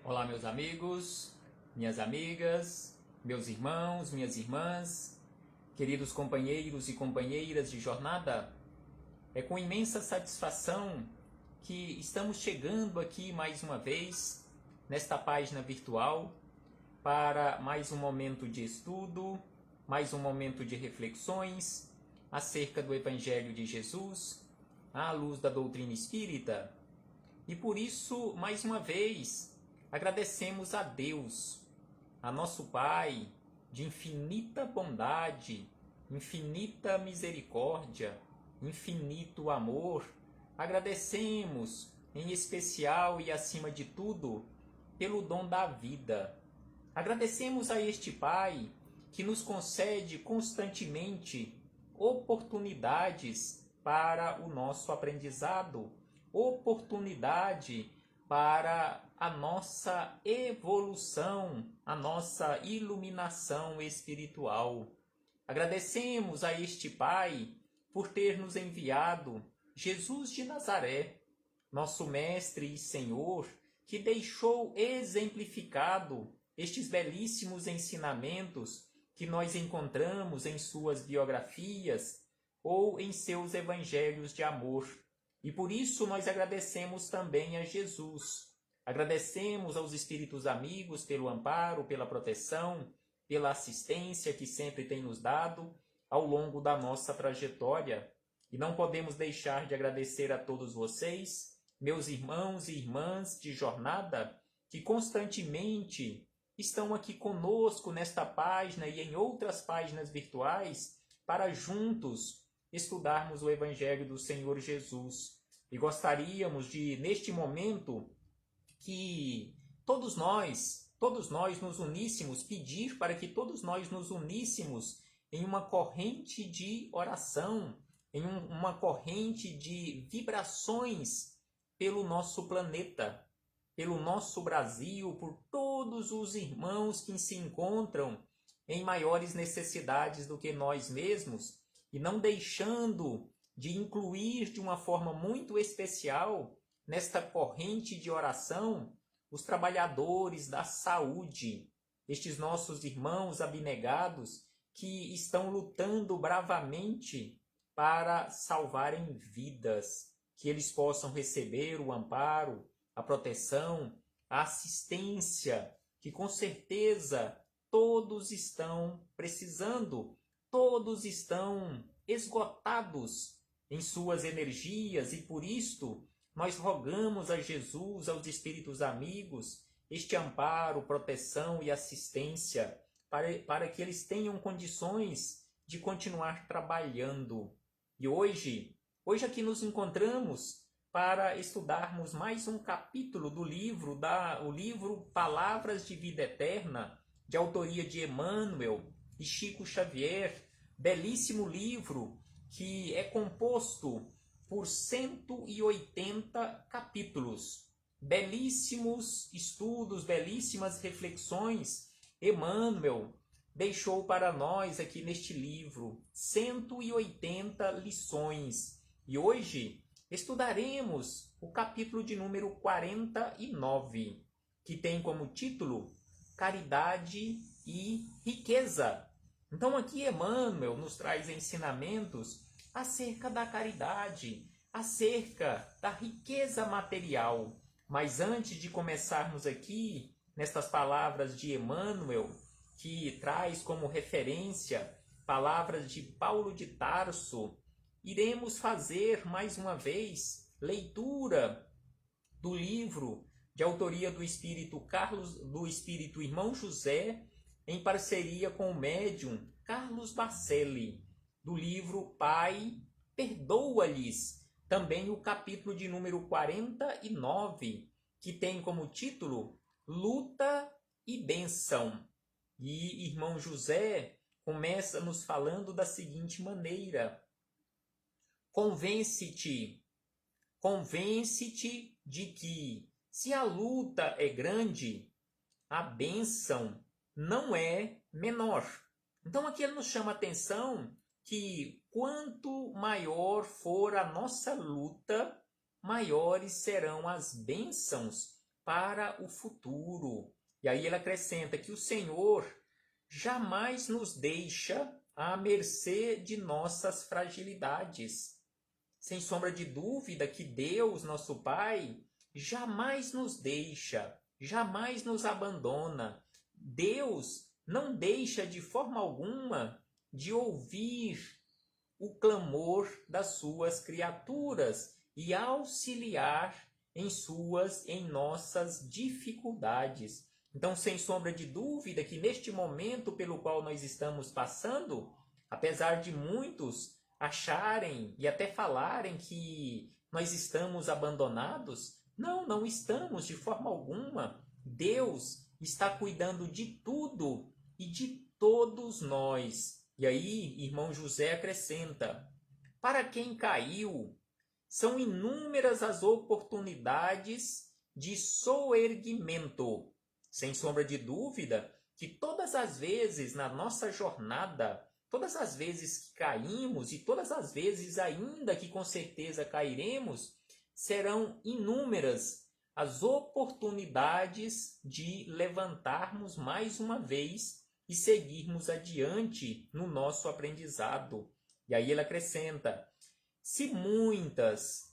Olá, meus amigos, minhas amigas, meus irmãos, minhas irmãs, queridos companheiros e companheiras de jornada. É com imensa satisfação que estamos chegando aqui mais uma vez, nesta página virtual, para mais um momento de estudo, mais um momento de reflexões acerca do Evangelho de Jesus, à luz da doutrina espírita. E por isso, mais uma vez, agradecemos a Deus, a nosso Pai, de infinita bondade, infinita misericórdia, infinito amor. Agradecemos, em especial e acima de tudo, pelo dom da vida. Agradecemos a este Pai que nos concede constantemente oportunidades para o nosso aprendizado, oportunidade para a nossa evolução, a nossa iluminação espiritual. Agradecemos a este Pai por ter nos enviado Jesus de Nazaré, nosso Mestre e Senhor, que deixou exemplificado estes belíssimos ensinamentos que nós encontramos em suas biografias ou em seus evangelhos de amor. E por isso nós agradecemos também a Jesus. Agradecemos aos espíritos amigos pelo amparo, pela proteção, pela assistência que sempre tem nos dado ao longo da nossa trajetória. E não podemos deixar de agradecer a todos vocês, meus irmãos e irmãs de jornada, que constantemente estão aqui conosco nesta página e em outras páginas virtuais para juntos estudarmos o Evangelho do Senhor Jesus. E gostaríamos de, neste momento, que todos nós nos uníssemos, pedir para que todos nós nos uníssemos em uma corrente de oração, em uma corrente de vibrações pelo nosso planeta, pelo nosso Brasil, por todos os irmãos que se encontram em maiores necessidades do que nós mesmos, e não deixando de incluir de uma forma muito especial nesta corrente de oração os trabalhadores da saúde, estes nossos irmãos abnegados que estão lutando bravamente para salvarem vidas, que eles possam receber o amparo, a proteção, a assistência, que com certeza todos estão precisando, todos estão esgotados em suas energias e por isto nós rogamos a Jesus, aos espíritos amigos, este amparo, proteção e assistência para que eles tenham condições de continuar trabalhando. E hoje aqui nos encontramos para estudarmos mais um capítulo do livro, o livro Palavras de Vida Eterna, de autoria de Emmanuel e Chico Xavier, belíssimo livro que é composto por 180 capítulos. Belíssimos estudos, belíssimas reflexões, Emmanuel deixou para nós aqui neste livro 180 lições. E hoje estudaremos o capítulo de número 49, que tem como título Caridade e Riqueza. Então aqui Emmanuel nos traz ensinamentos acerca da caridade, acerca da riqueza material. Mas antes de começarmos aqui, nestas palavras de Emmanuel, que traz como referência palavras de Paulo de Tarso, iremos fazer mais uma vez leitura do livro de autoria do espírito Irmão José, em parceria com o médium Carlos Bacelli, do livro Pai, perdoa-lhes, também o capítulo de número 49, que tem como título Luta e Bênção. E Irmão José começa nos falando da seguinte maneira: convence-te de que, se a luta é grande, a bênção não é menor. Então aqui ele nos chama a atenção que quanto maior for a nossa luta, maiores serão as bênçãos para o futuro. E aí ele acrescenta que o Senhor jamais nos deixa à mercê de nossas fragilidades. Sem sombra de dúvida que Deus, nosso Pai, jamais nos deixa, jamais nos abandona. Deus não deixa de forma alguma de ouvir o clamor das suas criaturas e auxiliar em nossas dificuldades. Então, sem sombra de dúvida que neste momento pelo qual nós estamos passando, apesar de muitos acharem e até falarem que nós estamos abandonados, não estamos de forma alguma. Deus está cuidando de tudo e de todos nós. E aí, irmão José acrescenta: para quem caiu, são inúmeras as oportunidades de soerguimento. Sem sombra de dúvida que todas as vezes na nossa jornada, todas as vezes que caímos e todas as vezes ainda que com certeza cairemos, serão inúmeras as oportunidades de levantarmos mais uma vez e seguirmos adiante no nosso aprendizado. E aí ele acrescenta: se muitas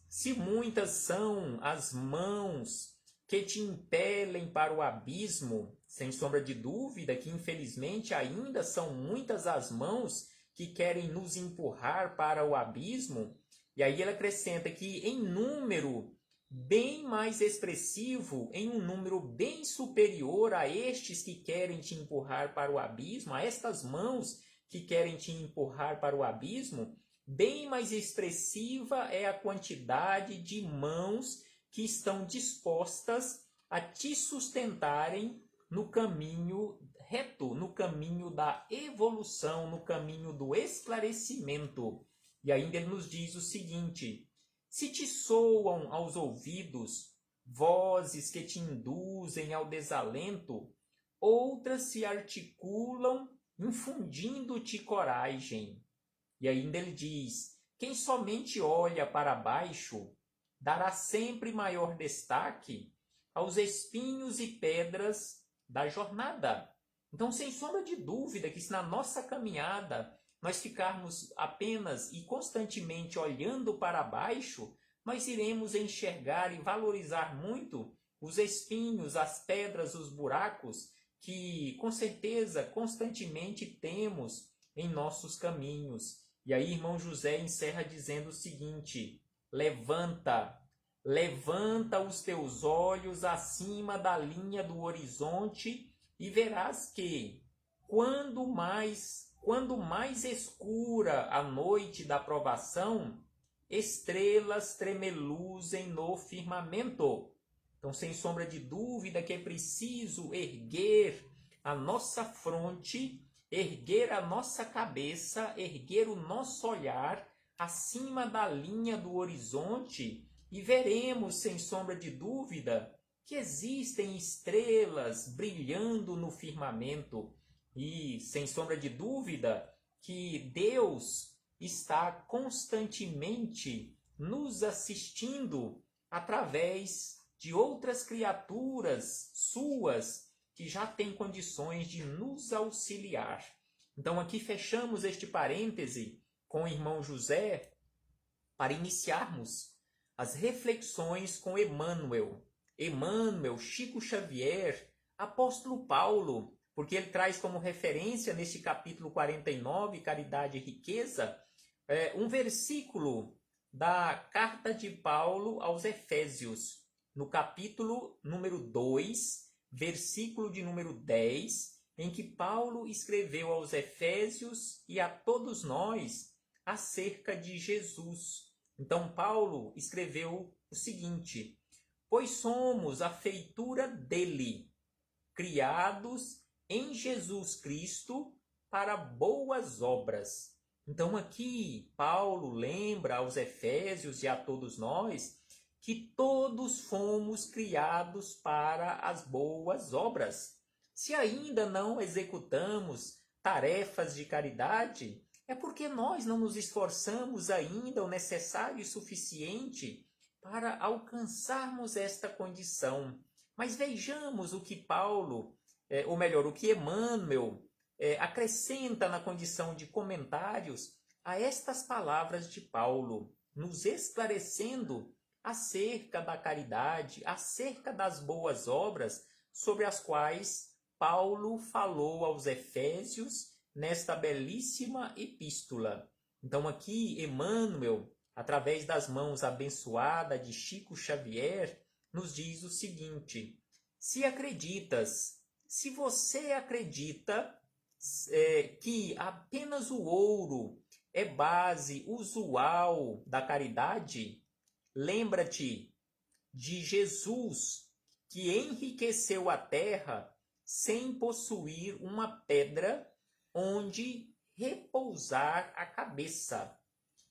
são as mãos que te impelem para o abismo, sem sombra de dúvida que infelizmente ainda são muitas as mãos que querem nos empurrar para o abismo. E aí ele acrescenta que em número bem mais expressivo, em um número bem superior a estes que querem te empurrar para o abismo, a estas mãos que querem te empurrar para o abismo, bem mais expressiva é a quantidade de mãos que estão dispostas a te sustentarem no caminho reto, no caminho da evolução, no caminho do esclarecimento. E ainda ele nos diz o seguinte: se te soam aos ouvidos vozes que te induzem ao desalento, outras se articulam infundindo-te coragem. E ainda ele diz: quem somente olha para baixo dará sempre maior destaque aos espinhos e pedras da jornada. Então, sem sombra de dúvida que se na nossa caminhada nós ficarmos apenas e constantemente olhando para baixo, nós iremos enxergar e valorizar muito os espinhos, as pedras, os buracos que com certeza constantemente temos em nossos caminhos. E aí, irmão José encerra dizendo o seguinte: levanta os teus olhos acima da linha do horizonte e verás que, quando mais escura a noite da provação, estrelas tremeluzem no firmamento. Então, sem sombra de dúvida que é preciso erguer a nossa fronte, erguer a nossa cabeça, erguer o nosso olhar acima da linha do horizonte e veremos, sem sombra de dúvida, que existem estrelas brilhando no firmamento e, sem sombra de dúvida, que Deus está constantemente nos assistindo através de outras criaturas suas que já têm condições de nos auxiliar. Então aqui fechamos este parêntese com o irmão José para iniciarmos as reflexões com Emmanuel, Chico Xavier, apóstolo Paulo, porque ele traz como referência neste capítulo 49, Caridade e Riqueza, um versículo da carta de Paulo aos Efésios, no capítulo número 2, versículo de número 10, em que Paulo escreveu aos Efésios e a todos nós acerca de Jesus. Então Paulo escreveu o seguinte: pois somos a feitura dele, criados em Jesus Cristo para boas obras. Então aqui Paulo lembra aos Efésios e a todos nós que todos fomos criados para as boas obras. Se ainda não executamos tarefas de caridade, é porque nós não nos esforçamos ainda o necessário e suficiente para alcançarmos esta condição. Mas vejamos o que Paulo, ou melhor, o que Emmanuel acrescenta na condição de comentários a estas palavras de Paulo, nos esclarecendo acerca da caridade, acerca das boas obras sobre as quais Paulo falou aos Efésios nesta belíssima epístola. Então aqui Emmanuel, através das mãos abençoadas de Chico Xavier, nos diz o seguinte: se você acredita que apenas o ouro é base usual da caridade, lembra-te de Jesus, que enriqueceu a terra sem possuir uma pedra onde repousar a cabeça.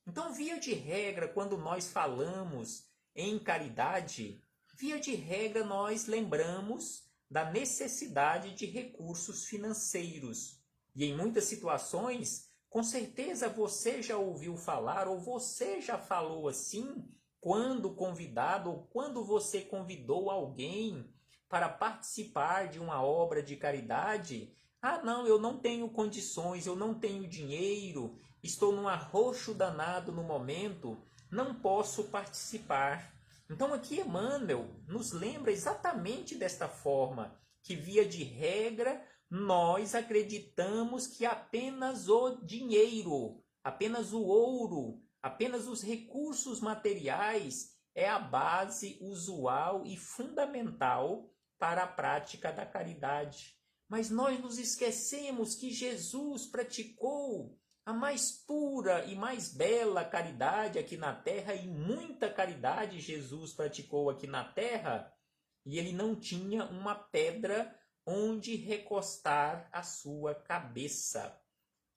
Então, via de regra, quando nós falamos em caridade, via de regra nós lembramos da necessidade de recursos financeiros. E em muitas situações, com certeza você já ouviu falar ou você já falou assim quando convidado ou quando você convidou alguém para participar de uma obra de caridade. Ah, não, eu não tenho condições, eu não tenho dinheiro, estou num arroxo danado no momento, não posso participar. Então aqui Emmanuel nos lembra exatamente desta forma, que via de regra nós acreditamos que apenas o dinheiro, apenas o ouro, apenas os recursos materiais é a base usual e fundamental para a prática da caridade. Mas nós nos esquecemos que Jesus praticou a mais pura e mais bela caridade aqui na terra, e muita caridade Jesus praticou aqui na terra, e ele não tinha uma pedra onde recostar a sua cabeça.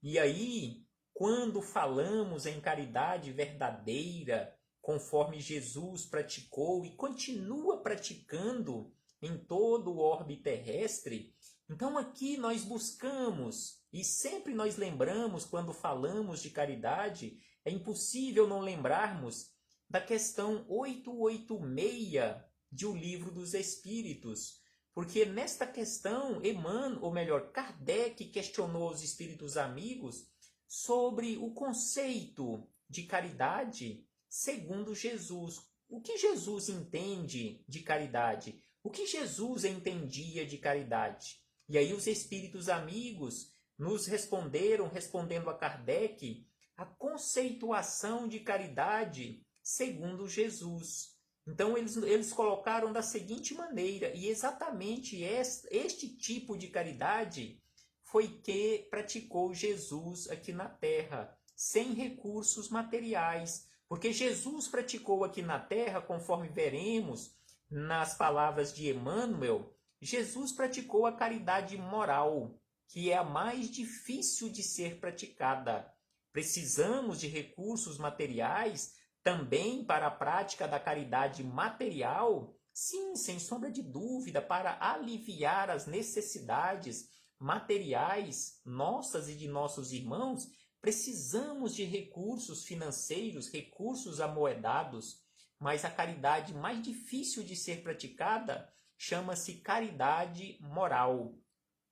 E aí, quando falamos em caridade verdadeira, conforme Jesus praticou e continua praticando em todo o orbe terrestre, então aqui nós buscamos, e sempre nós lembramos quando falamos de caridade, é impossível não lembrarmos da questão 886 de O Livro dos Espíritos, porque nesta questão, Emmanuel, ou melhor, Kardec questionou os espíritos amigos sobre o conceito de caridade segundo Jesus. O que Jesus entende de caridade? O que Jesus entendia de caridade? E aí os espíritos amigos nos responderam, respondendo a Kardec, a conceituação de caridade segundo Jesus. Então eles colocaram da seguinte maneira, e exatamente este tipo de caridade foi que praticou Jesus aqui na terra, sem recursos materiais. Porque Jesus praticou aqui na terra, conforme veremos nas palavras de Emmanuel, Jesus praticou a caridade moral, que é a mais difícil de ser praticada. Precisamos de recursos materiais também para a prática da caridade material? Sim, sem sombra de dúvida, para aliviar as necessidades materiais nossas e de nossos irmãos, precisamos de recursos financeiros, recursos amoedados, mas a caridade mais difícil de ser praticada chama-se caridade moral.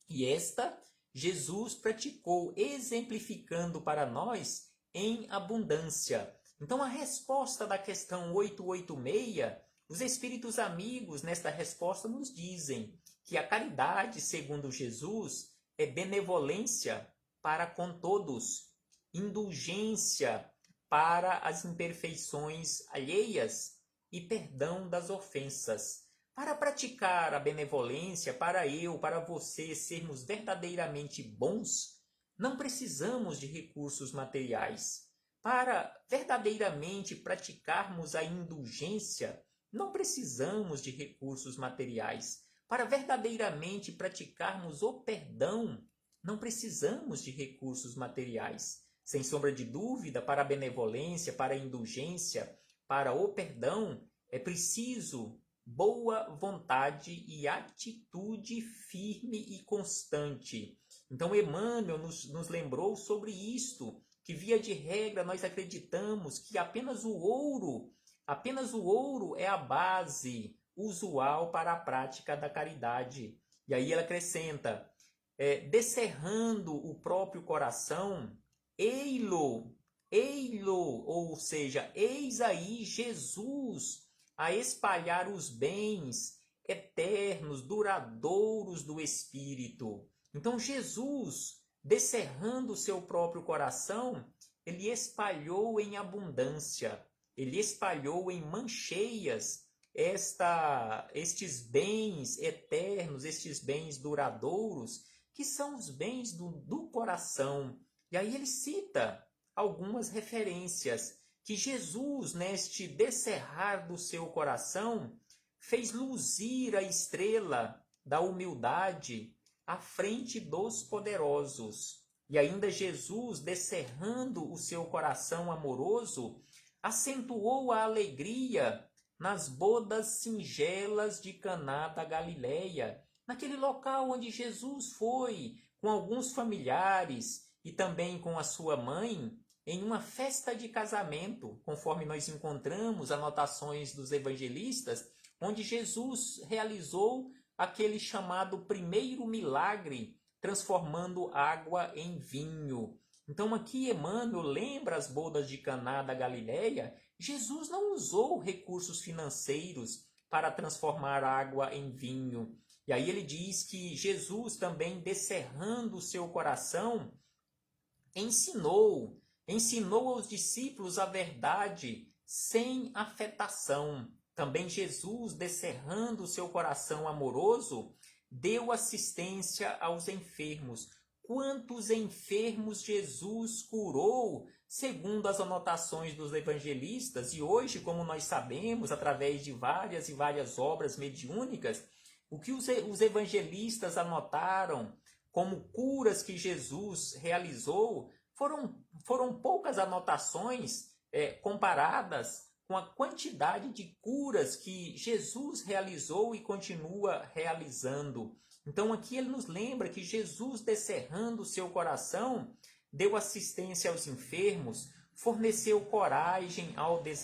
E esta Jesus praticou, exemplificando para nós em abundância. Então, a resposta da questão 886, os espíritos amigos nesta resposta nos dizem que a caridade, segundo Jesus, é benevolência para com todos, indulgência para as imperfeições alheias e perdão das ofensas. Para praticar a benevolência, para eu, para você sermos verdadeiramente bons, não precisamos de recursos materiais. Para verdadeiramente praticarmos a indulgência, não precisamos de recursos materiais. Para verdadeiramente praticarmos o perdão, não precisamos de recursos materiais. Sem sombra de dúvida, para a benevolência, para a indulgência, para o perdão, é preciso boa vontade e atitude firme e constante. Então, Emmanuel nos lembrou sobre isto, que via de regra nós acreditamos que apenas o ouro é a base usual para a prática da caridade. E aí ela acrescenta, descerrando o próprio coração, ei-lo, ou seja, eis aí Jesus a espalhar os bens eternos, duradouros do Espírito. Então Jesus, descerrando o seu próprio coração, ele espalhou em abundância, ele espalhou em mancheias estes bens eternos, estes bens duradouros, que são os bens do coração. E aí ele cita algumas referências que Jesus, neste descerrar do seu coração, fez luzir a estrela da humildade à frente dos poderosos. E ainda Jesus, descerrando o seu coração amoroso, acentuou a alegria nas bodas singelas de Caná da Galileia, naquele local onde Jesus foi com alguns familiares e também com a sua mãe, em uma festa de casamento, conforme nós encontramos anotações dos evangelistas, onde Jesus realizou aquele chamado primeiro milagre, transformando água em vinho. Então aqui Emmanuel lembra as bodas de Caná da Galileia. Jesus não usou recursos financeiros para transformar água em vinho. E aí ele diz que Jesus também, descerrando o seu coração, ensinou aos discípulos a verdade sem afetação. Também Jesus, descerrando o seu coração amoroso, deu assistência aos enfermos. Quantos enfermos Jesus curou, segundo as anotações dos evangelistas? E hoje, como nós sabemos, através de várias e várias obras mediúnicas, o que os evangelistas anotaram como curas que Jesus realizou foram poucas anotações comparadas com a quantidade de curas que Jesus realizou e continua realizando. Então aqui ele nos lembra que Jesus, descerrando o seu coração, deu assistência aos enfermos, forneceu coragem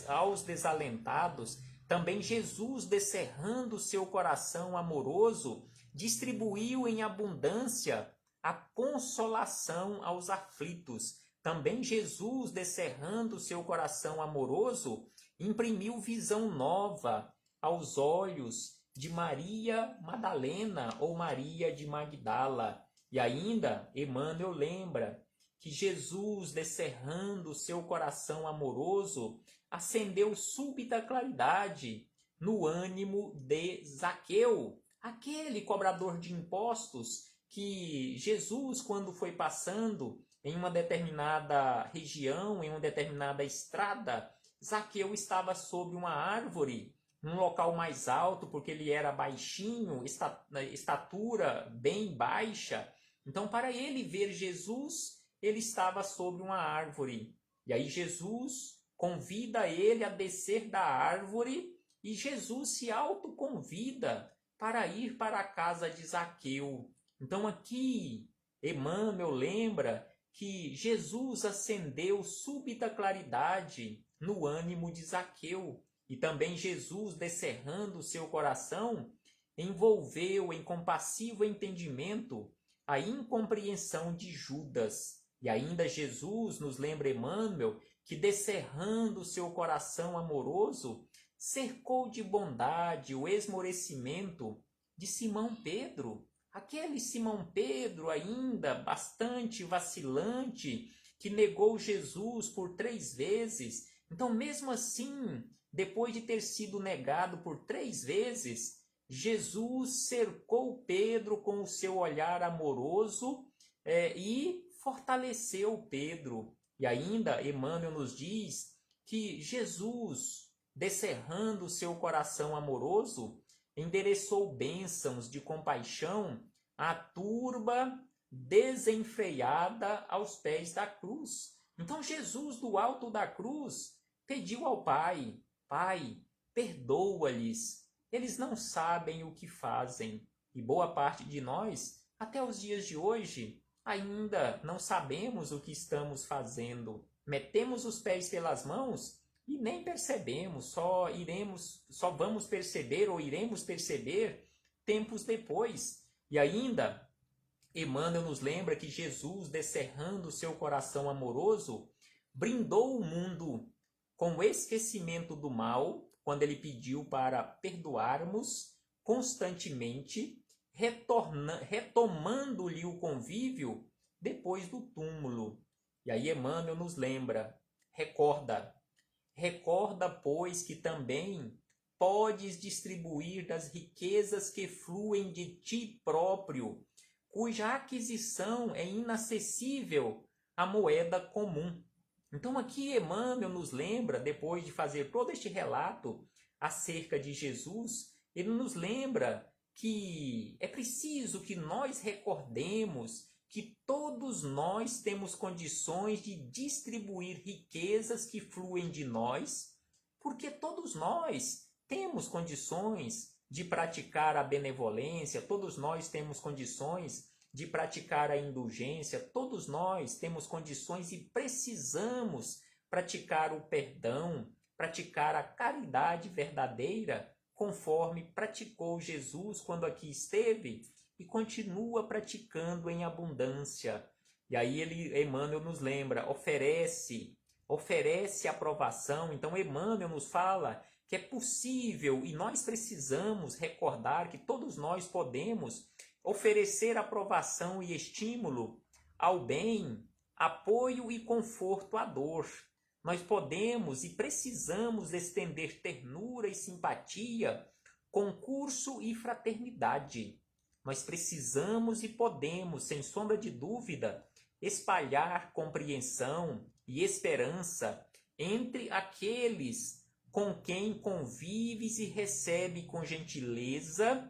aos desalentados. Também Jesus, descerrando o seu coração amoroso, distribuiu em abundância a consolação aos aflitos. Também Jesus, descerrando o seu coração amoroso, imprimiu visão nova aos olhos de Maria Madalena ou Maria de Magdala. E ainda, Emmanuel lembra que Jesus, descerrando o seu coração amoroso, acendeu súbita claridade no ânimo de Zaqueu, aquele cobrador de impostos que Jesus, quando foi passando em uma determinada região, em uma determinada estrada, Zaqueu estava sob uma árvore, num local mais alto, porque ele era baixinho, estatura bem baixa. Então, para ele ver Jesus, ele estava sob uma árvore. E aí Jesus convida ele a descer da árvore e Jesus se autoconvida para ir para a casa de Zaqueu. Então aqui Emmanuel lembra que Jesus acendeu súbita claridade no ânimo de Zaqueu. E também Jesus, descerrando o seu coração, envolveu em compassivo entendimento a incompreensão de Judas. E ainda Jesus, nos lembra Emmanuel, que descerrando o seu coração amoroso, cercou de bondade o esmorecimento de Simão Pedro. Aquele Simão Pedro ainda bastante vacilante, que negou Jesus por 3 vezes. Então, mesmo assim, depois de ter sido negado por 3 vezes, Jesus cercou Pedro com o seu olhar amoroso e fortaleceu Pedro. E ainda Emmanuel nos diz que Jesus, descerrando o seu coração amoroso, endereçou bênçãos de compaixão à turba desenfreada aos pés da cruz. Então Jesus, do alto da cruz, pediu ao Pai: Pai, perdoa-lhes, eles não sabem o que fazem. E boa parte de nós, até os dias de hoje, ainda não sabemos o que estamos fazendo. Metemos os pés pelas mãos, e nem percebemos, só vamos perceber ou iremos perceber tempos depois. E ainda, Emmanuel nos lembra que Jesus, descerrando seu coração amoroso, brindou o mundo com o esquecimento do mal, quando ele pediu para perdoarmos constantemente, retomando-lhe o convívio depois do túmulo. E aí Emmanuel nos lembra, recorda, pois, que também podes distribuir das riquezas que fluem de ti próprio, cuja aquisição é inacessível à moeda comum. Então aqui Emmanuel nos lembra, depois de fazer todo este relato acerca de Jesus, ele nos lembra que é preciso que nós recordemos que todos nós temos condições de distribuir riquezas que fluem de nós, porque todos nós temos condições de praticar a benevolência, todos nós temos condições de praticar a indulgência, todos nós temos condições e precisamos praticar o perdão, praticar a caridade verdadeira, conforme praticou Jesus quando aqui esteve e continua praticando em abundância. E aí Emmanuel nos lembra, oferece aprovação. Então Emmanuel nos fala que é possível e nós precisamos recordar que todos nós podemos oferecer aprovação e estímulo ao bem, apoio e conforto à dor. Nós podemos e precisamos estender ternura e simpatia, concurso e fraternidade. Nós precisamos e podemos, sem sombra de dúvida, espalhar compreensão e esperança entre aqueles com quem convives e recebe com gentileza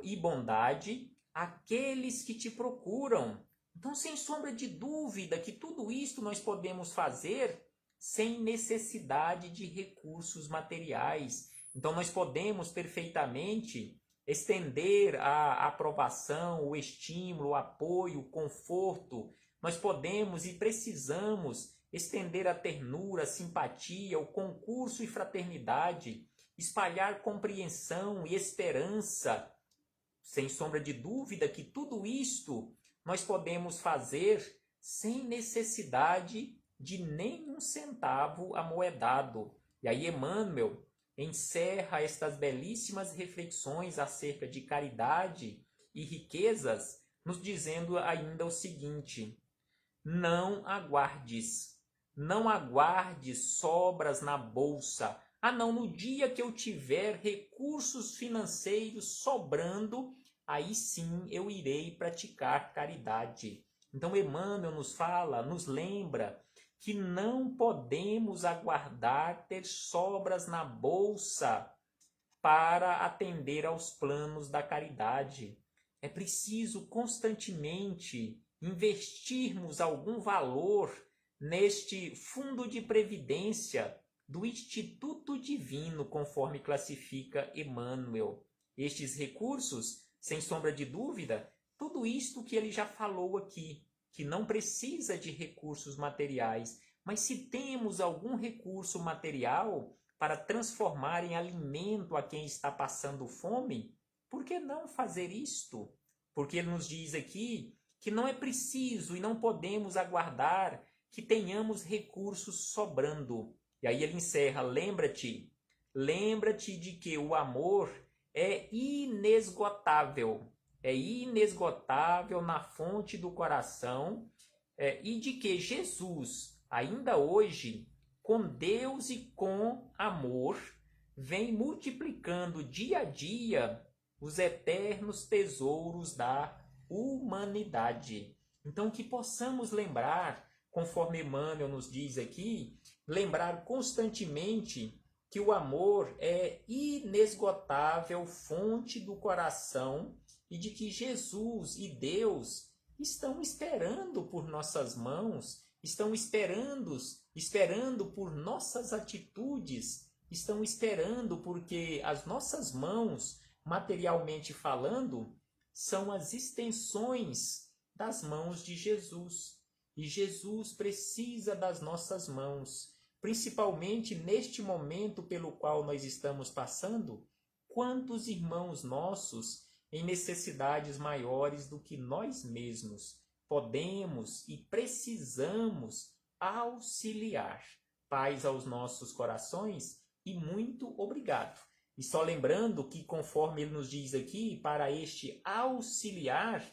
e bondade aqueles que te procuram. Então, sem sombra de dúvida que tudo isto nós podemos fazer sem necessidade de recursos materiais. Então, nós podemos perfeitamente estender a aprovação, o estímulo, o apoio, o conforto. Nós podemos e precisamos estender a ternura, a simpatia, o concurso e fraternidade, espalhar compreensão e esperança. Sem sombra de dúvida que tudo isto nós podemos fazer sem necessidade de nenhum centavo amoedado. E aí Emmanuel encerra estas belíssimas reflexões acerca de caridade e riquezas, nos dizendo ainda o seguinte: não aguardes sobras na bolsa. Ah, não, no dia que eu tiver recursos financeiros sobrando, aí sim eu irei praticar caridade. Então Emmanuel nos fala, nos lembra que não podemos aguardar ter sobras na bolsa para atender aos planos da caridade. É preciso constantemente investirmos algum valor neste fundo de previdência do Instituto Divino, conforme classifica Emmanuel. Estes recursos, sem sombra de dúvida, tudo isto que ele já falou aqui, que não precisa de recursos materiais, mas se temos algum recurso material para transformar em alimento a quem está passando fome, por que não fazer isto? Porque ele nos diz aqui que não é preciso e não podemos aguardar que tenhamos recursos sobrando. E aí ele encerra, lembra-te de que o amor é inesgotável na fonte do coração, e de que Jesus, ainda hoje, com Deus e com amor, vem multiplicando dia a dia os eternos tesouros da humanidade. Então que possamos lembrar, conforme Emmanuel nos diz aqui, lembrar constantemente que o amor é inesgotável fonte do coração e de que Jesus e Deus estão esperando por nossas mãos, estão esperando por nossas atitudes, estão esperando porque as nossas mãos, materialmente falando, são as extensões das mãos de Jesus. E Jesus precisa das nossas mãos. principalmente neste momento pelo qual nós estamos passando. Quantos irmãos nossos em necessidades maiores do que nós mesmos podemos e precisamos auxiliar. Paz aos nossos corações e muito obrigado. E só lembrando que, conforme ele nos diz aqui, para este auxiliar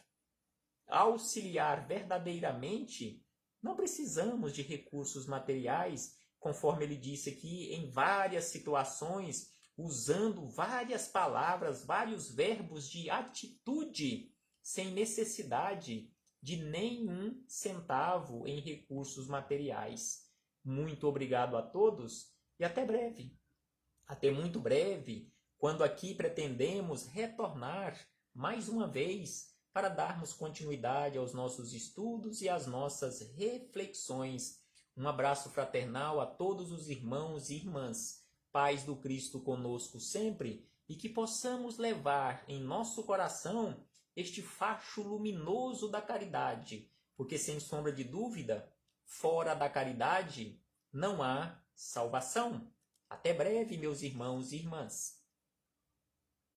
verdadeiramente, não precisamos de recursos materiais, conforme ele disse aqui, em várias situações, usando várias palavras, vários verbos de atitude, sem necessidade de nenhum centavo em recursos materiais. Muito obrigado a todos e até breve. Até muito breve, quando aqui pretendemos retornar mais uma vez para darmos continuidade aos nossos estudos e às nossas reflexões. Um abraço fraternal a todos os irmãos e irmãs. Paz do Cristo conosco sempre e que possamos levar em nosso coração este facho luminoso da caridade, porque sem sombra de dúvida, fora da caridade não há salvação. Até breve, meus irmãos e irmãs.